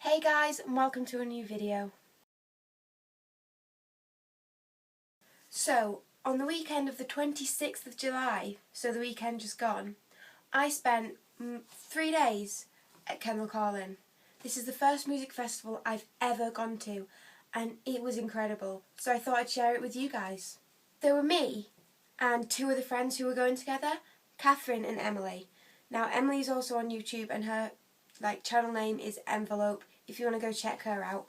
Hey guys, and welcome to a new video. So, on the weekend of the 26th of July, so the weekend just gone, I spent 3 days at Kendal Calling. This is the first music festival I've ever gone to, and it was incredible, so I thought I'd share it with you guys. There were me and two other friends who were going together, Catherine and Emily. Now, Emily's also on YouTube, and her channel name is Envelope, if you want to go check her out.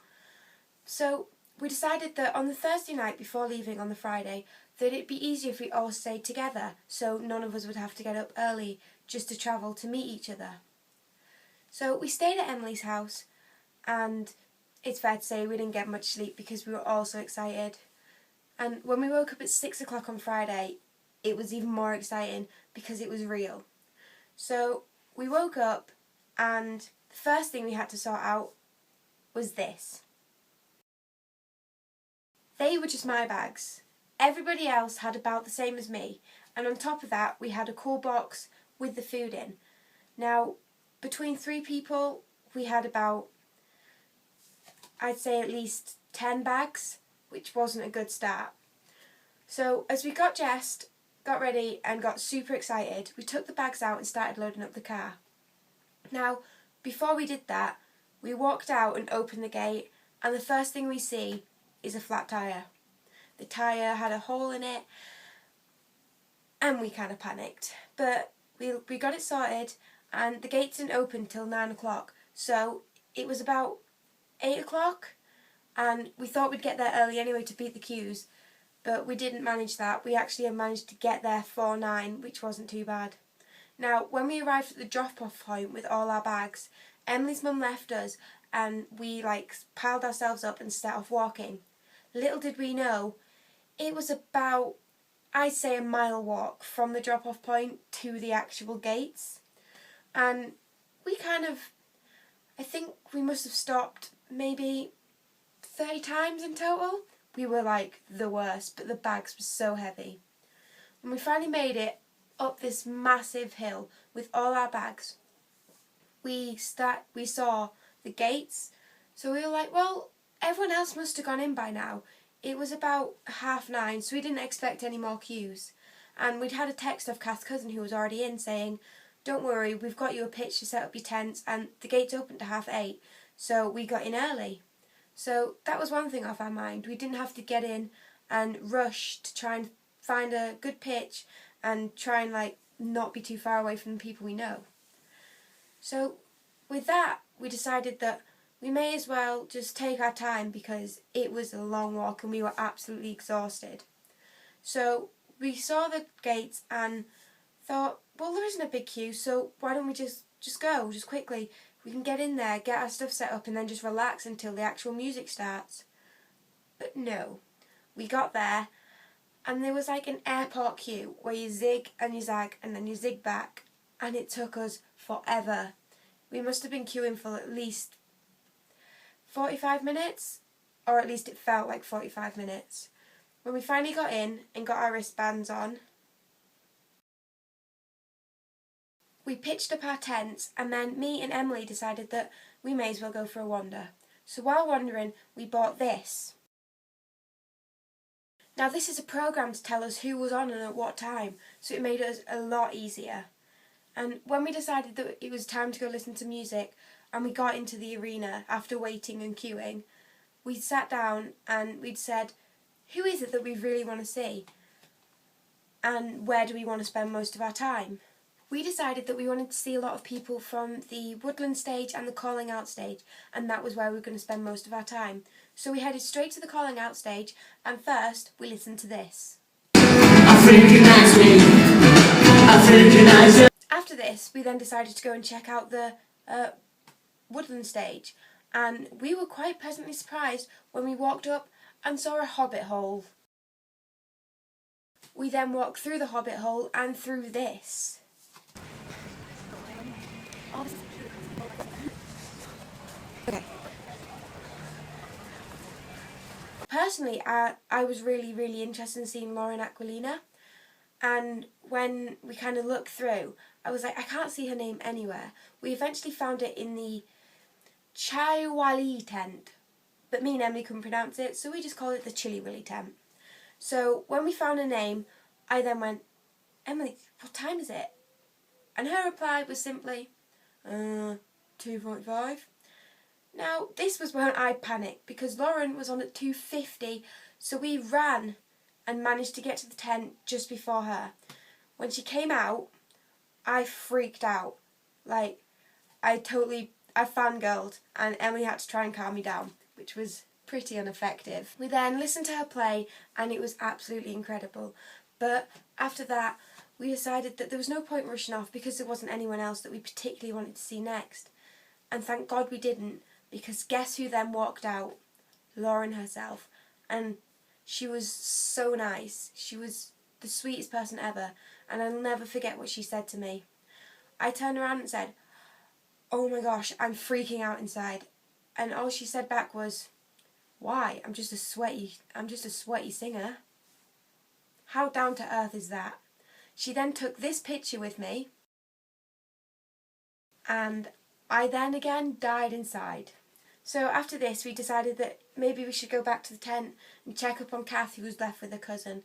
So we decided that on the Thursday night before leaving on the Friday that it'd be easier if we all stayed together, so none of us would have to get up early just to travel to meet each other. So we stayed at Emily's house, and it's fair to say we didn't get much sleep because we were all so excited. And when we woke up at 6 o'clock on Friday, it was even more exciting because it was real. So we woke up, and the first thing we had to sort out was this. They were just my bags. Everybody else had about the same as me, and on top of that we had a cool box with the food in. Now, between 3 people we had about, I'd say at least 10 bags, which wasn't a good start. So as we got dressed, got ready and got super excited, we took the bags out and started loading up the car. Now, before we did that, we walked out and opened the gate, and the first thing we see is a flat tyre. The tyre had a hole in it, and we kind of panicked. But we got it sorted, and the gates didn't open till 9 o'clock, so it was about 8 o'clock, and we thought we'd get there early anyway to beat the queues, but we didn't manage that. We actually managed to get there for 9, which wasn't too bad. Now, when we arrived at the drop-off point with all our bags, Emily's mum left us, and we piled ourselves up and set off walking. Little did we know, it was about, I'd say, a mile walk from the drop-off point to the actual gates. And we I think we must have stopped maybe 30 times in total. We were the worst, but the bags were so heavy. When we finally made it up this massive hill with all our bags, we saw the gates, so we were like, well, everyone else must have gone in by now. It was about 9:30, so we didn't expect any more queues. And we'd had a text off Kath's cousin who was already in saying, don't worry, we've got you a pitch to set up your tents, and the gates opened at 8:30, so we got in early. So that was one thing off our mind. We didn't have to get in and rush to try and find a good pitch and try and not be too far away from the people we know. So with that, we decided that we may as well just take our time because it was a long walk and we were absolutely exhausted. So we saw the gates and thought, well, there isn't a big queue, so why don't we just go, just quickly. We can get in there, get our stuff set up, and then just relax until the actual music starts. But no, we got there, and there was an airport queue where you zig and you zag and then you zig back, and it took us forever. We must have been queuing for at least 45 minutes, or at least it felt like 45 minutes. When we finally got in and got our wristbands on, we pitched up our tents, and then me and Emily decided that we may as well go for a wander. So while wandering, we bought this. Now, this is a programme to tell us who was on and at what time, so it made us a lot easier. And when we decided that it was time to go listen to music, and we got into the arena after waiting and queuing, we sat down and we'd said, who is it that we really want to see? And where do we want to spend most of our time? We decided that we wanted to see a lot of people from the Woodland stage and the Calling Out stage, and that was where we were going to spend most of our time. So we headed straight to the Calling Out stage, and first we listened to this. After this, we then decided to go and check out the Woodland stage, and we were quite pleasantly surprised when we walked up and saw a hobbit hole. We then walked through the hobbit hole and through this. Okay. Personally, I was really interested in seeing Lauren Aquilina, and when we kind of looked through, I was like, I can't see her name anywhere. We eventually found it in the Chai Wali tent. But me and Emily couldn't pronounce it, so we just called it the Chili Willy tent. So when we found a name, I then went, Emily, what time is it? And her reply was simply, 2:45. Now, this was when I panicked because Lauren was on at 2:50, so we ran and managed to get to the tent just before her. When she came out, I freaked out. Like, I fangirled, and Emily had to try and calm me down, which was pretty ineffective. We then listened to her play, and it was absolutely incredible. But after that, we decided that there was no point rushing off because there wasn't anyone else that we particularly wanted to see next. And thank God we didn't, because guess who then walked out? Lauren herself. And she was so nice. She was the sweetest person ever, and I'll never forget what she said to me. I turned around and said, "Oh my gosh, I'm freaking out inside." And all she said back was, "Why? I'm just a sweaty singer." How down to earth is that? She then took this picture with me, and I then again died inside. So after this, we decided that maybe we should go back to the tent and check up on Kath, who was left with her cousin.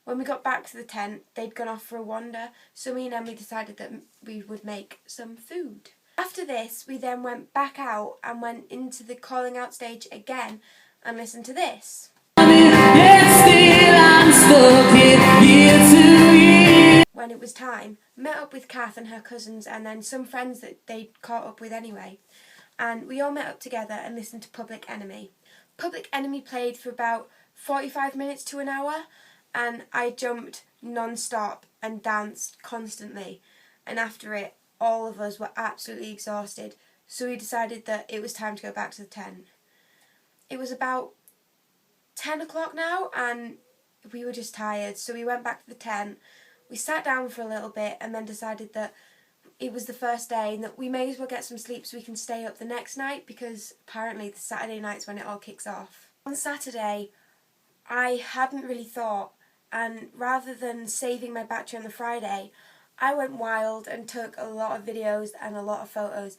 When we got back to the tent, they'd gone off for a wander, so me and Emily decided that we would make some food. After this, we then went back out and went into the calling out stage again and listened to this. When it was time, met up with Kath and her cousins and then some friends that they'd caught up with anyway. And we all met up together and listened to Public Enemy. Public Enemy played for about 45 minutes to an hour, and I jumped non-stop and danced constantly. And after it, all of us were absolutely exhausted, so we decided that it was time to go back to the tent. It was about 10 o'clock now, and we were just tired, so we went back to the tent. We sat down for a little bit and then decided that it was the first day and that we may as well get some sleep so we can stay up the next night, because apparently the Saturday night's when it all kicks off. On Saturday, I hadn't really thought, and rather than saving my battery on the Friday, I went wild and took a lot of videos and a lot of photos,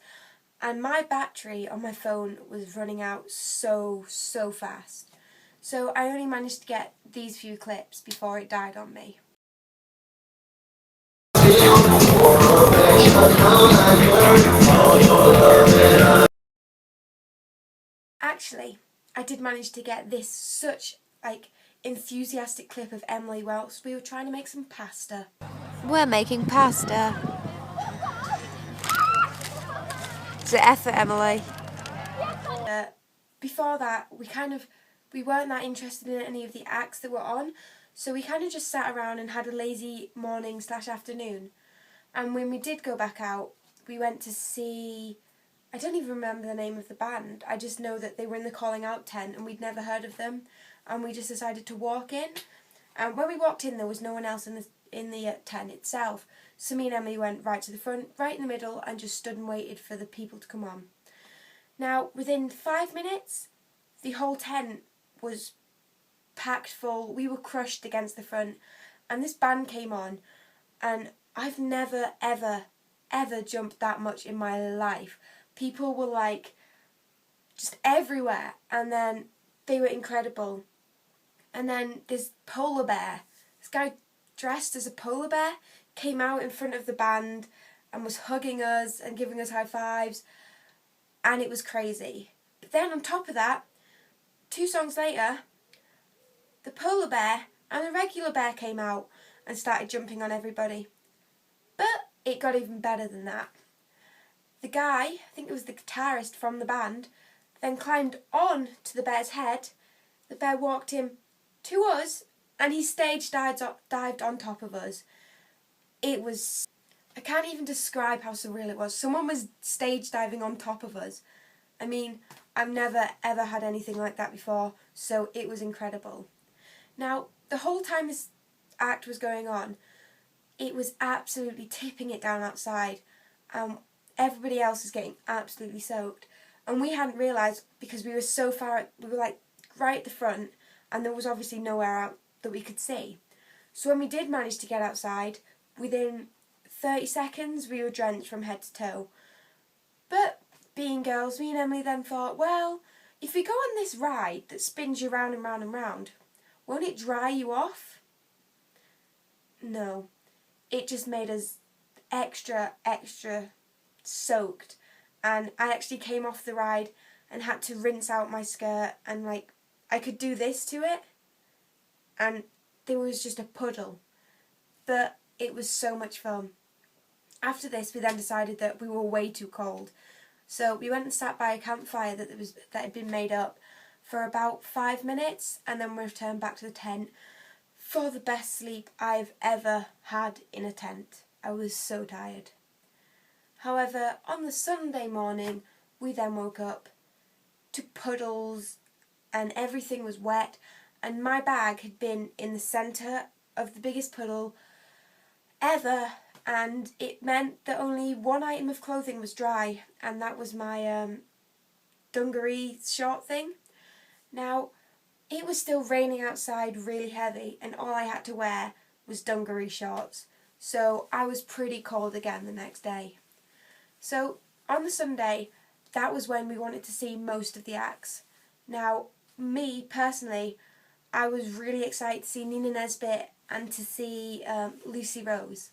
and my battery on my phone was running out so fast. So I only managed to get these few clips before it died on me. Actually, I did manage to get this such enthusiastic clip of Emily whilst we were trying to make some pasta. We're making pasta. It's an effort, Emily. Before that, we weren't that interested in any of the acts that were on, so we kind of just sat around and had a lazy morning/afternoon. And when we did go back out, we went to see, I don't even remember the name of the band. I just know that they were in the calling out tent and we'd never heard of them, and we just decided to walk in. And when we walked in, there was no one else in the tent itself. So me and Emily went right to the front, right in the middle, and just stood and waited for the people to come on. Now, within 5 minutes, the whole tent was packed full. We were crushed against the front, and this band came on, and I've never, ever jumped that much in my life. People were just everywhere, and then they were incredible. And then this polar bear, this guy dressed as a polar bear, came out in front of the band and was hugging us and giving us high fives, and it was crazy. But then on top of that, 2 songs later, the polar bear and the regular bear came out and started jumping on everybody. But it got even better than that. The guy, I think it was the guitarist from the band, then climbed on to the bear's head. The bear walked him to us, and he stage dived on top of us. I can't even describe how surreal it was. Someone was stage diving on top of us. I mean, I've never ever had anything like that before, so it was incredible. Now, the whole time this act was going on, it was absolutely tipping it down outside. Everybody else was getting absolutely soaked. And we hadn't realised, because we were so far, we were right at the front, and there was obviously nowhere out that we could see. So when we did manage to get outside, within 30 seconds we were drenched from head to toe. But being girls, me and Emily then thought, well, if we go on this ride that spins you round and round and round, won't it dry you off? No. It just made us extra soaked. And I actually came off the ride and had to rinse out my skirt, and like I could do this to it and there was just a puddle. But it was so much fun. After this we then decided that we were way too cold. So we went and sat by a campfire that had been made up for about 5 minutes, and then we returned back to the tent for the best sleep I've ever had in a tent. I was so tired. However, on the Sunday morning, we then woke up to puddles and everything was wet, and my bag had been in the centre of the biggest puddle ever, and it meant that only one item of clothing was dry, and that was my dungaree short thing. Now, it was still raining outside really heavy, and all I had to wear was dungaree shorts, so I was pretty cold again the next day. So on the Sunday, that was when we wanted to see most of the acts. Now, me personally, I was really excited to see Nina Nesbitt and to see Lucy Rose.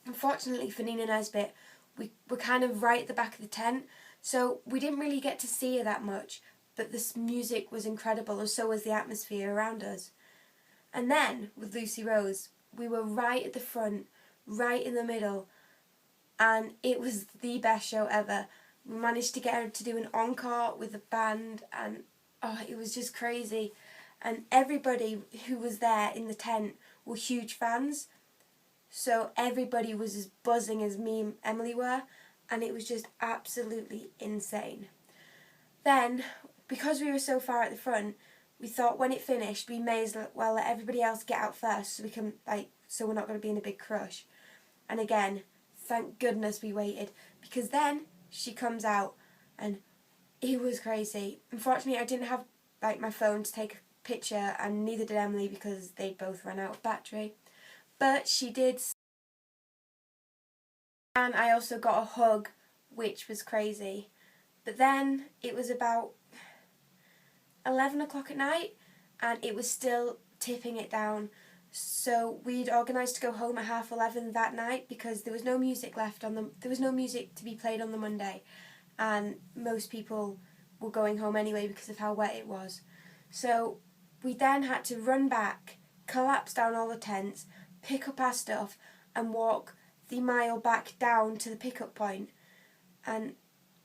Unfortunately for Nina Nesbitt, we were kind of right at the back of the tent, so we didn't really get to see her that much, but this music was incredible, and so was the atmosphere around us. And then, with Lucy Rose, we were right at the front, right in the middle, and it was the best show ever. We managed to get her to do an encore with the band, and it was just crazy. And everybody who was there in the tent were huge fans, so everybody was as buzzing as me and Emily were, and it was just absolutely insane. Then, because we were so far at the front, we thought when it finished we may as well let everybody else get out first, so we can so we're not going to be in a big crush. And again, thank goodness we waited, because then she comes out and it was crazy. Unfortunately, I didn't have my phone to take a picture, and neither did Emily because they'd both run out of battery. But she did, and I also got a hug, which was crazy. But then it was about 11 o'clock at night and it was still tipping it down. So we'd organised to go home at 11:30 that night because there was no music there was no music to be played on the Monday, and most people were going home anyway because of how wet it was. So we then had to run back, collapse down all the tents, pick up our stuff and walk the mile back down to the pickup point. And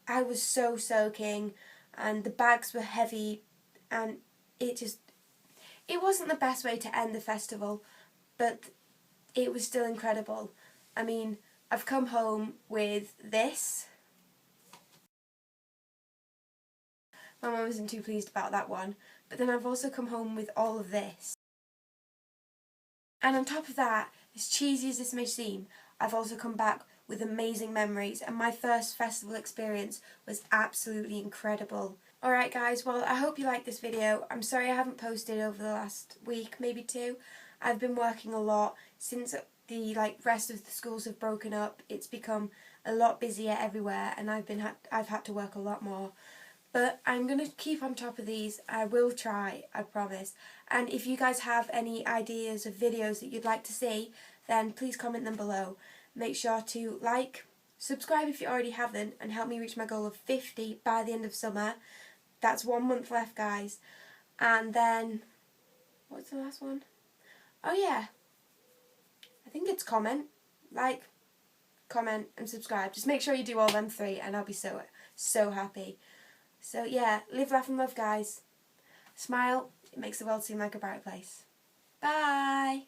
I was so soaking and the bags were heavy, and it wasn't the best way to end the festival, but it was still incredible. I mean, I've come home with this. My mum wasn't too pleased about that one, but then I've also come home with all of this. And on top of that, as cheesy as this may seem, I've also come back with amazing memories, and my first festival experience was absolutely incredible. Alright guys, well I hope you liked this video. I'm sorry I haven't posted over the last week, maybe 2. I've been working a lot since the rest of the schools have broken up. It's become a lot busier everywhere, and I've had to work a lot more. But I'm going to keep on top of these. I will try, I promise. And if you guys have any ideas of videos that you'd like to see, then please comment them below. Make sure to like, subscribe if you already haven't, and help me reach my goal of 50 by the end of summer. That's 1 month left, guys. And then, what's the last one? Oh yeah, I think it's comment, like, comment and subscribe. Just make sure you do all them 3 and I'll be so happy. So yeah, live, laugh and love, guys. Smile, it makes the world seem like a brighter place. Bye!